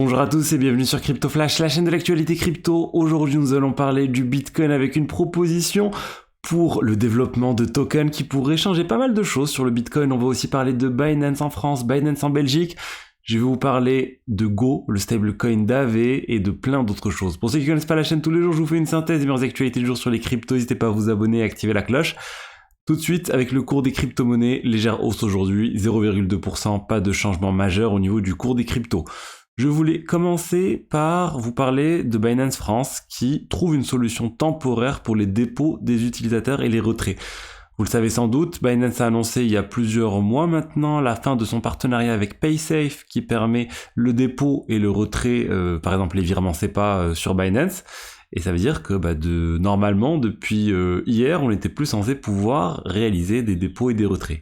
Bonjour à tous et bienvenue sur Crypto Flash, la chaîne de l'actualité crypto. Aujourd'hui, nous allons parler du Bitcoin avec une proposition pour le développement de tokens qui pourraient changer pas mal de choses sur le Bitcoin. On va aussi parler de Binance en France, Binance en Belgique. Je vais vous parler de Go, le stablecoin d'AV et de plein d'autres choses. Pour ceux qui ne connaissent pas la chaîne tous les jours, je vous fais une synthèse des meilleures actualités du jour sur les cryptos. N'hésitez pas à vous abonner et à activer la cloche. Tout de suite, avec le cours des crypto-monnaies, légère hausse aujourd'hui, 0,2%, pas de changement majeur au niveau du cours des cryptos. Je voulais commencer par vous parler de Binance France qui trouve une solution temporaire pour les dépôts des utilisateurs et les retraits. Vous le savez sans doute, Binance a annoncé il y a plusieurs mois maintenant la fin de son partenariat avec PaySafe qui permet le dépôt et le retrait, par exemple les virements SEPA sur Binance. Et ça veut dire que normalement, depuis hier, on n'était plus censé pouvoir réaliser des dépôts et des retraits.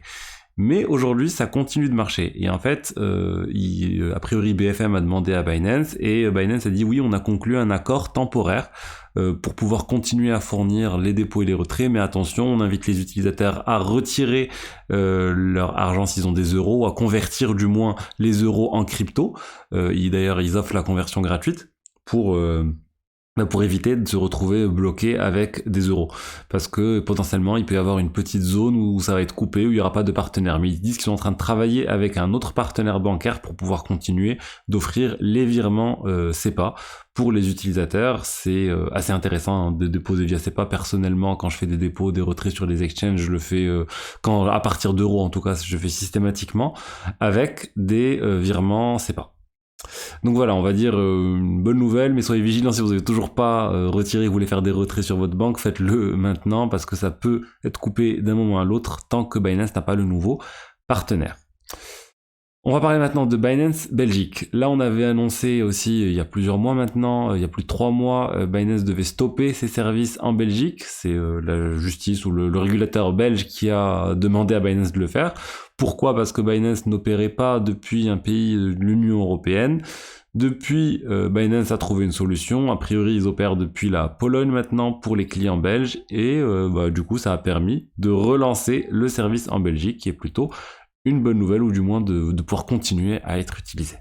Mais aujourd'hui, ça continue de marcher. Et en fait, a priori, BFM a demandé à Binance et Binance a dit oui, on a conclu un accord temporaire pour pouvoir continuer à fournir les dépôts et les retraits. Mais attention, on invite les utilisateurs à retirer leur argent s'ils ont des euros, à convertir du moins les euros en crypto. D'ailleurs, ils offrent la conversion gratuite pour éviter de se retrouver bloqué avec des euros. Parce que potentiellement, il peut y avoir une petite zone où ça va être coupé, où il n'y aura pas de partenaire. Mais ils disent qu'ils sont en train de travailler avec un autre partenaire bancaire pour pouvoir continuer d'offrir les virements SEPA pour les utilisateurs. C'est assez intéressant de déposer via SEPA. Personnellement, quand je fais des dépôts, des retraits sur les exchanges, je le fais à partir d'euros, en tout cas, je fais systématiquement avec des virements SEPA. Donc voilà, on va dire une bonne nouvelle, mais soyez vigilants si vous n'avez toujours pas retiré, vous voulez faire des retraits sur votre banque, faites-le maintenant parce que ça peut être coupé d'un moment à l'autre tant que Binance n'a pas le nouveau partenaire. On va parler maintenant de Binance Belgique. Là, on avait annoncé aussi il y a plusieurs mois maintenant, il y a plus de 3 mois, Binance devait stopper ses services en Belgique. C'est la justice ou le régulateur belge qui a demandé à Binance de le faire. Pourquoi ? Parce que Binance n'opérait pas depuis un pays de l'Union européenne. Depuis, Binance a trouvé une solution. A priori, ils opèrent depuis la Pologne maintenant pour les clients belges. Et du coup, ça a permis de relancer le service en Belgique, qui est plutôt une bonne nouvelle, ou du moins de pouvoir continuer à être utilisé.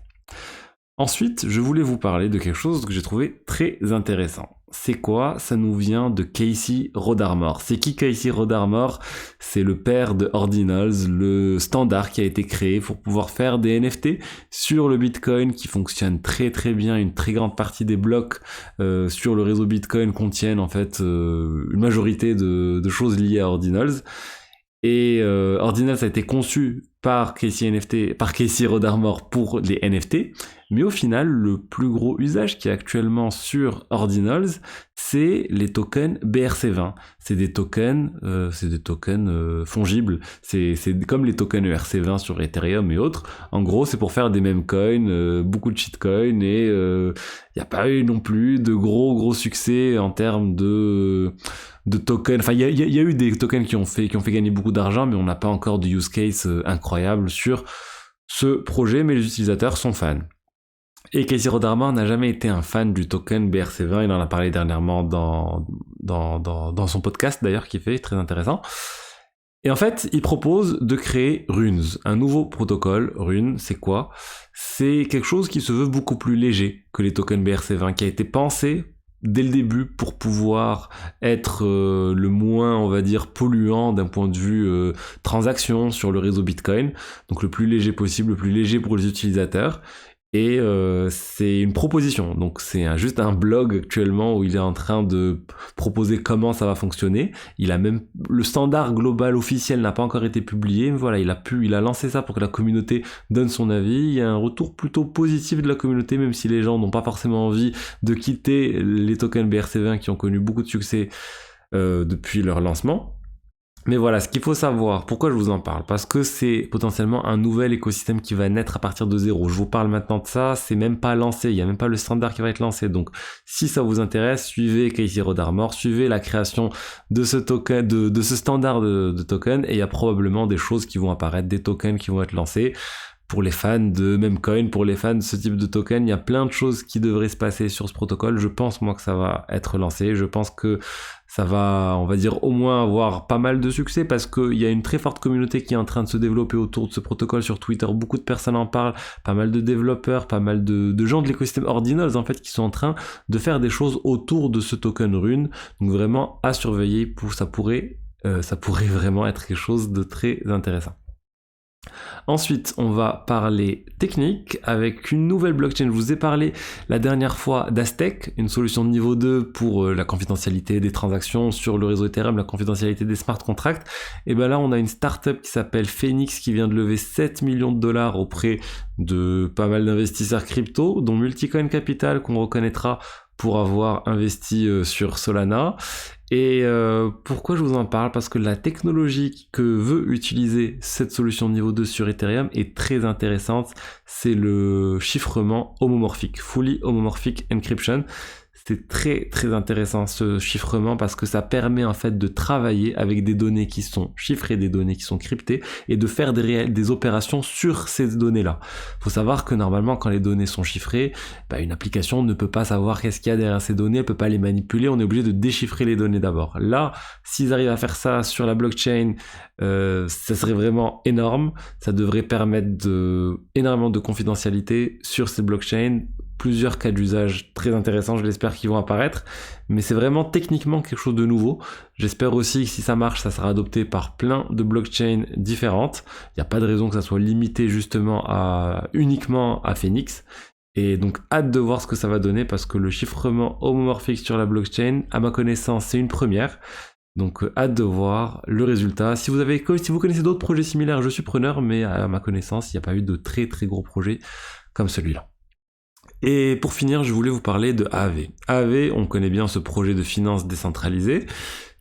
Ensuite, je voulais vous parler de quelque chose que j'ai trouvé très intéressant. C'est quoi ? Ça nous vient de Casey Rodarmor. C'est qui Casey Rodarmor ? C'est le père de Ordinals, le standard qui a été créé pour pouvoir faire des NFT sur le Bitcoin qui fonctionne très très bien. Une très grande partie des blocs sur le réseau Bitcoin contiennent en fait une majorité de choses liées à Ordinals. Et Ordinals a été conçu par Casey Rodarmor pour les NFT, mais au final, le plus gros usage qui est actuellement sur Ordinals, c'est les tokens BRC20. C'est des tokens fongibles. C'est comme les tokens ERC20 sur Ethereum et autres. En gros, c'est pour faire des meme coins, beaucoup de shitcoins, et il n'y a pas eu non plus de gros succès en termes de tokens. Enfin, il y a eu des tokens qui ont fait gagner beaucoup d'argent, mais on n'a pas encore de use case incroyable sur ce projet, mais les utilisateurs sont fans. Et Casey Rodarmor n'a jamais été un fan du token BRC20, il en a parlé dernièrement dans son podcast d'ailleurs, qui fait très intéressant. Et en fait, il propose de créer Runes, un nouveau protocole. Runes, c'est quoi ? C'est quelque chose qui se veut beaucoup plus léger que les tokens BRC20, qui a été pensé dès le début pour pouvoir être le moins, on va dire, polluant d'un point de vue transaction sur le réseau Bitcoin. Donc le plus léger possible, le plus léger pour les utilisateurs. Et c'est une proposition, donc c'est juste un blog actuellement où il est en train de proposer comment ça va fonctionner. Il a même le standard global officiel n'a pas encore été publié, mais voilà, il a lancé ça pour que la communauté donne son avis. Il y a un retour plutôt positif de la communauté, même si les gens n'ont pas forcément envie de quitter les tokens BRC20 qui ont connu beaucoup de succès depuis leur lancement. Mais voilà, ce qu'il faut savoir, pourquoi je vous en parle ? Parce que c'est potentiellement un nouvel écosystème qui va naître à partir de zéro. Je vous parle maintenant de ça, c'est même pas lancé, il n'y a même pas le standard qui va être lancé. Donc, si ça vous intéresse, suivez Casey Rodarmor, suivez la création de ce token, de ce standard de token, et il y a probablement des choses qui vont apparaître, des tokens qui vont être lancés. pour les fans de Memcoin, pour les fans de ce type de token. Il y a plein de choses qui devraient se passer sur ce protocole. Je pense, moi, que ça va être lancé. Je pense que ça va, on va dire, au moins avoir pas mal de succès parce qu'il y a une très forte communauté qui est en train de se développer autour de ce protocole sur Twitter. Beaucoup de personnes en parlent, pas mal de développeurs, pas mal de gens de l'écosystème Ordinals, en fait, qui sont en train de faire des choses autour de ce token Rune. Donc vraiment à surveiller, ça pourrait vraiment être quelque chose de très intéressant. Ensuite, on va parler technique avec une nouvelle blockchain. Je vous ai parlé la dernière fois d'Aztec, une solution de niveau 2 pour la confidentialité des transactions sur le réseau Ethereum, la confidentialité des smart contracts. Et ben là, on a une startup qui s'appelle Phoenix qui vient de lever 7 millions de dollars auprès de pas mal d'investisseurs crypto, dont Multicoin Capital qu'on reconnaîtra pour avoir investi sur Solana. Et pourquoi je vous en parle? Parce que la technologie que veut utiliser cette solution niveau 2 sur Ethereum est très intéressante. C'est le chiffrement homomorphique, Fully Homomorphic Encryption. C'est très très intéressant ce chiffrement parce que ça permet en fait de travailler avec des données qui sont chiffrées, des données qui sont cryptées et de faire des opérations sur ces données-là. Il faut savoir que normalement quand les données sont chiffrées, une application ne peut pas savoir qu'est-ce qu'il y a derrière ces données, elle peut pas les manipuler, on est obligé de déchiffrer les données d'abord. Là, s'ils arrivent à faire ça sur la blockchain, ça serait vraiment énorme. Ça devrait permettre énormément de confidentialité sur ces blockchains. Plusieurs cas d'usage très intéressants, je l'espère, qu'ils vont apparaître, mais c'est vraiment techniquement quelque chose de nouveau. J'espère aussi que si ça marche, ça sera adopté par plein de blockchains différentes. Il n'y a pas de raison que ça soit limité justement uniquement à Phoenix. Et donc hâte de voir ce que ça va donner parce que le chiffrement homomorphique sur la blockchain, à ma connaissance, c'est une première. Donc hâte de voir le résultat. Si vous connaissez d'autres projets similaires, je suis preneur, mais à ma connaissance, il n'y a pas eu de très très gros projets comme celui-là. Et pour finir, je voulais vous parler de Aave. Aave, on connaît bien ce projet de finance décentralisée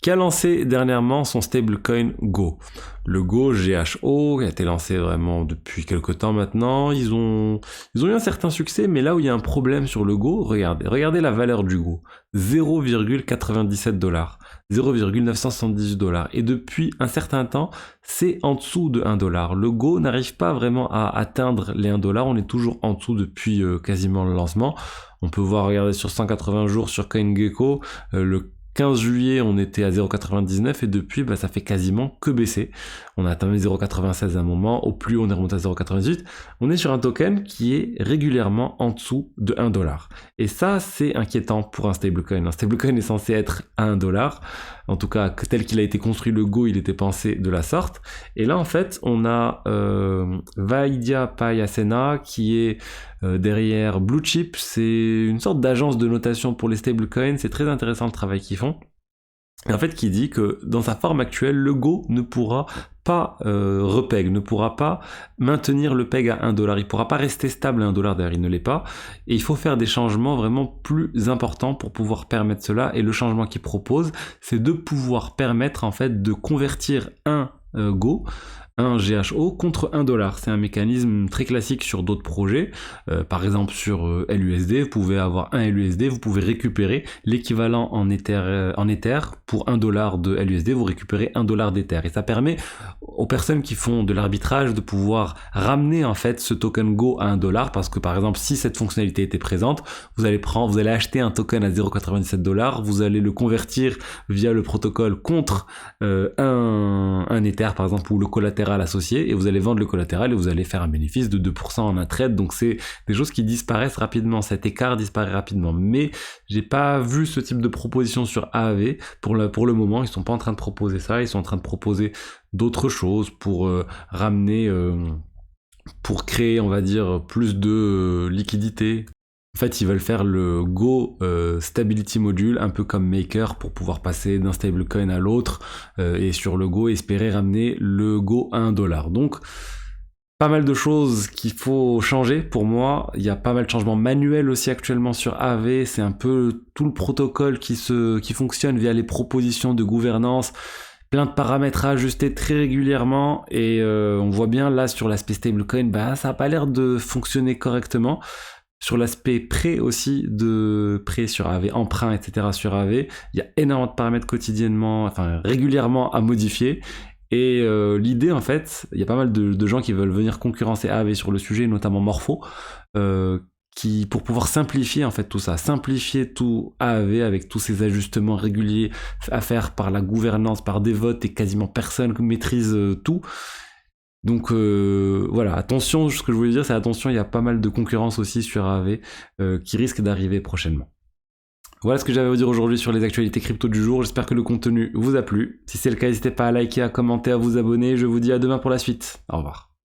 qui a lancé dernièrement son stablecoin Go. Le Go GHO qui a été lancé vraiment depuis quelques temps maintenant. Ils ont eu un certain succès, mais là où il y a un problème sur le Go, regardez la valeur du Go. 0,97 $, 0,978 $. Et depuis un certain temps, c'est en dessous de 1 $. Le Go n'arrive pas vraiment à atteindre les 1 $. On est toujours en dessous depuis quasiment le lancement. On peut voir, regarder sur 180 jours sur CoinGecko, le 15 juillet, on était à 0,99 et depuis, ça fait quasiment que baisser. On a atteint 0,96 à un moment, au plus on est remonté à 0,98. On est sur un token qui est régulièrement en dessous de 1 $. Et ça, c'est inquiétant pour un stablecoin. Un stablecoin est censé être à 1 $. En tout cas, tel qu'il a été construit, le Go, il était pensé de la sorte. Et là, en fait, on a Vaidya Payasena qui est derrière Blue Chip. C'est une sorte d'agence de notation pour les stablecoins. C'est très intéressant le travail qu'ils font. Et en fait, qui dit que dans sa forme actuelle, le Go ne pourra pas repeg, ne pourra pas maintenir le peg à 1 $. Il pourra pas rester stable à 1 $, d'ailleurs il ne l'est pas. Et il faut faire des changements vraiment plus importants pour pouvoir permettre cela. Et le changement qu'il propose, c'est de pouvoir permettre en fait de convertir un Go, un GHO contre 1 $. C'est un mécanisme très classique sur d'autres projets. Par exemple sur LUSD, vous pouvez avoir un LUSD, vous pouvez récupérer l'équivalent en Ether pour 1 $ de LUSD, vous récupérez 1 $ d'Ether. Et ça permet aux personnes qui font de l'arbitrage de pouvoir ramener en fait ce token Go à 1 $ parce que par exemple si cette fonctionnalité était présente, vous allez acheter un token à 0,97 $, vous allez le convertir via le protocole contre un Ether par exemple ou le collatéral associé et vous allez vendre le collatéral et vous allez faire un bénéfice de 2% en un trade. Donc c'est des choses qui disparaissent rapidement, cet écart disparaît rapidement. Mais j'ai pas vu ce type de proposition sur Aave pour le moment. Ils sont pas en train de proposer ça, ils sont en train de proposer d'autres choses pour ramener, pour créer, on va dire, plus de liquidité. En fait, ils veulent faire le Go Stability Module, un peu comme Maker, pour pouvoir passer d'un stablecoin à l'autre, et sur le Go, espérer ramener le Go à 1 $. Donc, pas mal de choses qu'il faut changer pour moi. Il y a pas mal de changements manuels aussi actuellement sur Aave. C'est un peu tout le protocole qui fonctionne via les propositions de gouvernance. Plein de paramètres à ajuster très régulièrement et on voit bien là sur l'aspect stablecoin, ça n'a pas l'air de fonctionner correctement. Sur l'aspect prêt aussi, de prêt sur Aave, emprunt, etc. sur Aave, il y a énormément de paramètres régulièrement à modifier. Et l'idée, en fait, il y a pas mal de gens qui veulent venir concurrencer Aave sur le sujet, notamment Morpho, pour pouvoir simplifier en fait tout ça, simplifier tout Aave avec tous ces ajustements réguliers à faire par la gouvernance, par des votes et quasiment personne maîtrise tout. Donc voilà, attention, ce que je voulais dire c'est attention, il y a pas mal de concurrence aussi sur Aave qui risque d'arriver prochainement. Voilà ce que j'avais à vous dire aujourd'hui sur les actualités crypto du jour, j'espère que le contenu vous a plu. Si c'est le cas, n'hésitez pas à liker, à commenter, à vous abonner, je vous dis à demain pour la suite. Au revoir.